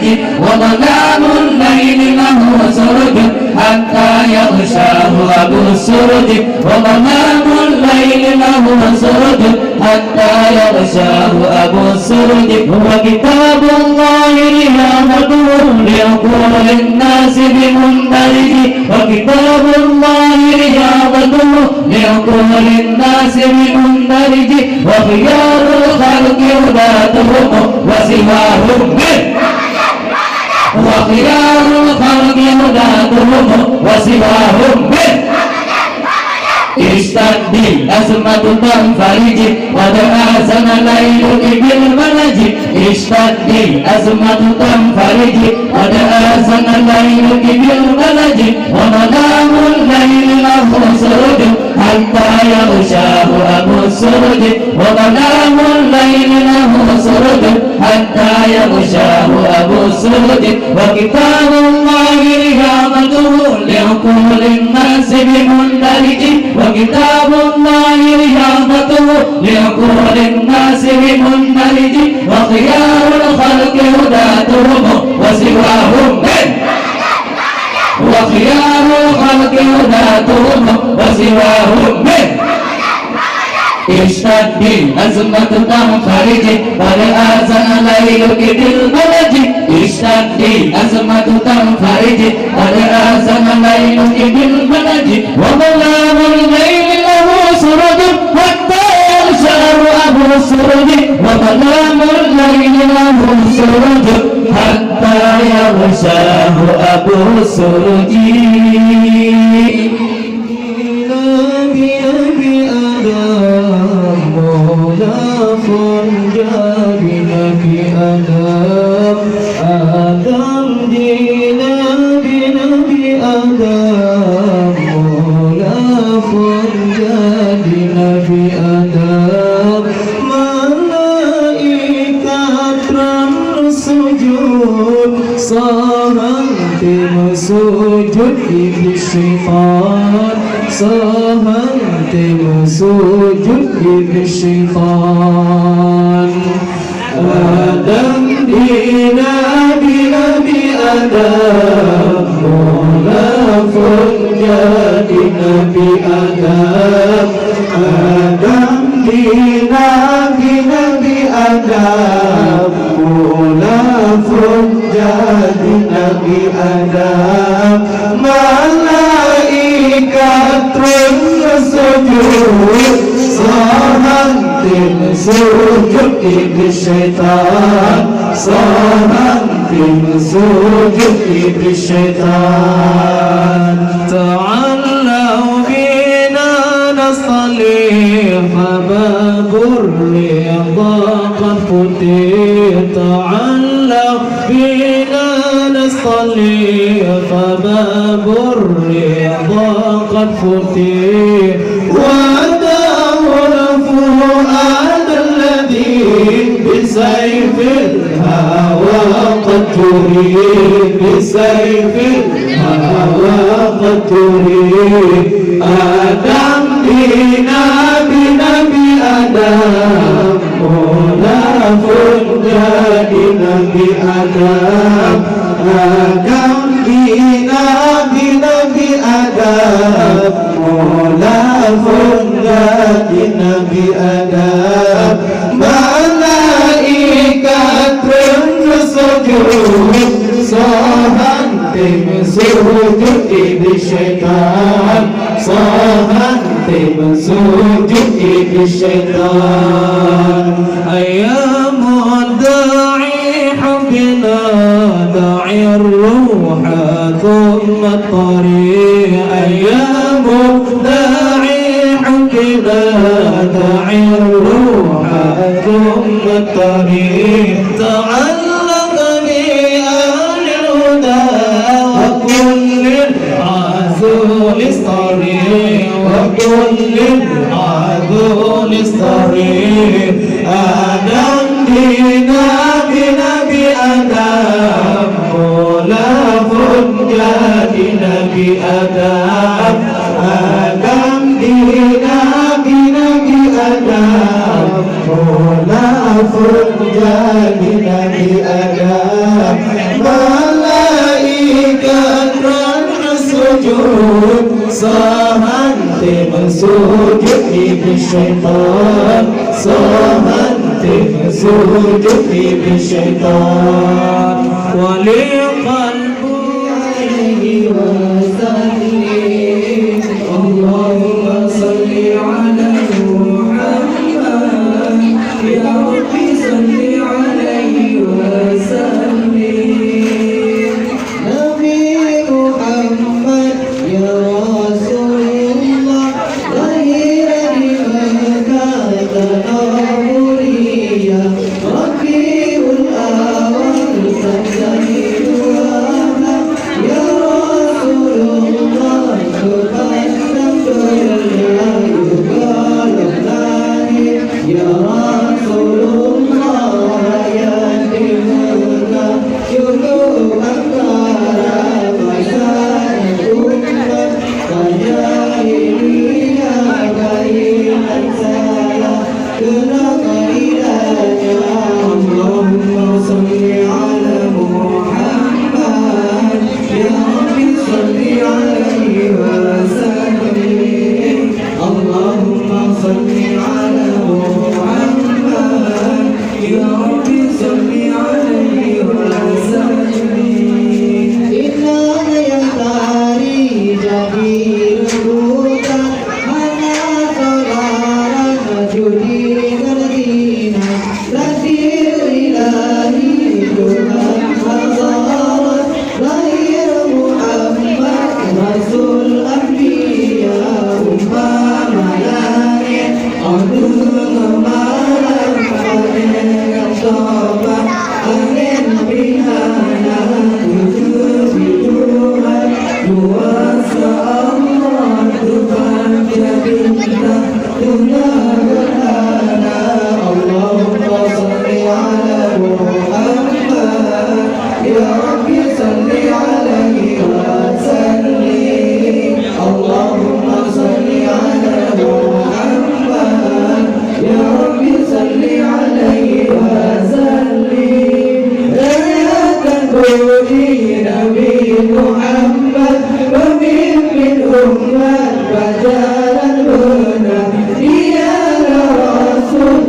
بالبلد وظلام الليل له سرج حتى يغشاه أبو السرج وظلام الليل له سرج حتى يغشاه أبو السرج هو كتاب الله رياضته لعقول الناس بمندرج وكتاب الله رياضته لعقول الناس بمندرج وخيار الخلق هداتهم وسواهم وخيار الخلق هداتهم وسواهم اشتد الأزمة تنفرج قد أحسن ليلك بالملج اشتد الأزمة تنفرج قد أحسن ليلك بالملج وظلام الليل له سرج حتى يغشاه أبو السرج وظلام الليل له سرج حتى يغشاه أبو السرج وكتاب الله رياضته لعقول الناس بمندرج وكتاب الله رياضته لعقول الناس بمندرج وخيار الخلق هداتهم وسواهم وخيار الخلق هداتهم وسواهم اشتد الأزمة تنفرج قد آذن ليلك بالبلج اشتد الأزمة تنفرج قد آذن ليلك بالبلج وظلام الليل له سرج حتى يغشاه أبو السرج وظلام الليل له سرج حتى يغشاه أبو السرج sujud iblis syaitan sahantim sujud iblis syaitan Adam di Nabi Adam Mulafun jadi Nabi Adam Adam di Nabi Adam Mulafun jadi Nabi Adam malaikat terus sujud sahantim sujud iblis syaitan sahantim sujud iblis syaitan ta'allau bina nasalih fababur riyadha qad futih ta'allau bina nasalih fababur riyadha qad futih بسيف الهوى قد تريد بسيف الهوى قد تريد آدم دينا بنبي آدم مولاه jadi Nabi Adam Adam dina binabi Adam mulafun jadi Nabi Adam malaikat terus sujud sahantim sujud iblis syaitan sahantim sujud iblis syaitan ayam da'i حبنا داعي الروح ثم الطريق أيام داعي حبنا داعي الروح ثم الطريق تعلق بأهل الهدى وكل عذول الطريق وكل عذول الطريق آدم دينا بنبي آدم مولاه jadi Nabi بالشيطان صاحنت مسجود بالشيطان ولقلب عليه وسلم اللهم صل على محمد يا ربي صل عليه وسلم نبي محمد يا رسول الله ظهير لمكة تنوريا ركيب الأول تنزيل وأهلا يا رسول الله تقدم يا يقال الله يا رسول الله يا دمك شكوك أكثر مسائل أمك فجاهلية بين السلام كنا قليلا اللهم صل على محمد يا ربي صل عليه وسلم اللهم صل على محمد يا ربي صل عليه وسلم إنا يختاري جميل الهدى أنا صغارا جديد الدين لدير إلهي جمع حضارا غير محمد رسول الأنبياء أمام ملائكة أدوم مالك أدين طابا أدين بها نهدوها يواسع الله تفجر بنا تنادنا اللهم صل على محمد يا ربي صل عليه وسلم اللهم صل على محمد يا ربي صل عليه وسلم تنبوتي نبي محمد ومن أمة فجار الهدى يا رسول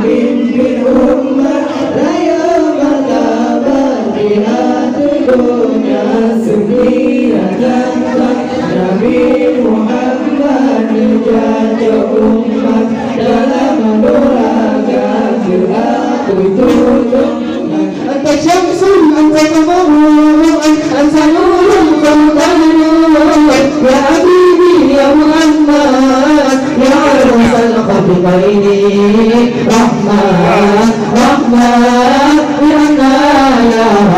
من أمة لا يوم تابت بها الدنيا سكينة نبي محمد جاء أمة dalam beragam aku tutup أنت شمس أنت قمر أنت نور فوقان يا حبيبي يا محمد يا عروس الخفقين رحمن رحمن يا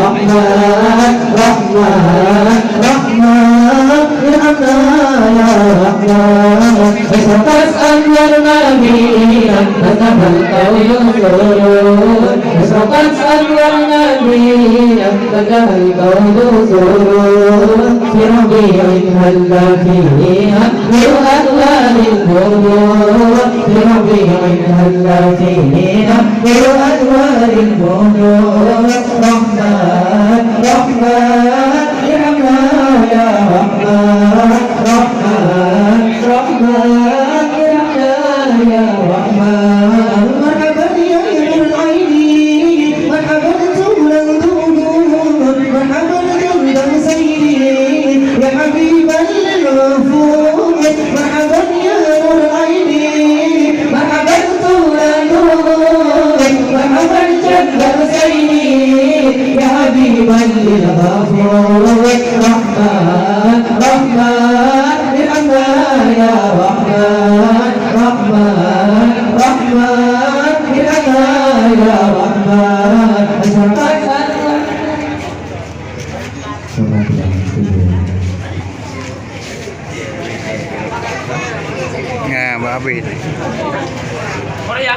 رحمن رحمن رحمن يا رحمن فسقط أنورنا بنا كتب القول فسقط أنورنا بنا كتب القول في ربيع هلا فيها بألوان البدور في ربيع هلا فيها بألوان البدور رحمن رحمن يا رحمن رحمن رحمن يا رحمن مرحبا يا ابن العين مرحبا طولا دودون مرحبا جندا سيدي يا حبيبا للوفود مرحبا يا نور العين مرحبا طولا دودون مرحبا جندا سيدي يا حبيبا للغفور رحمن رحمن يا رحمن رحمن رحمن يا رحمن Nga, mabit. Korea.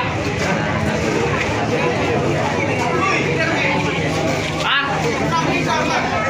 Ah.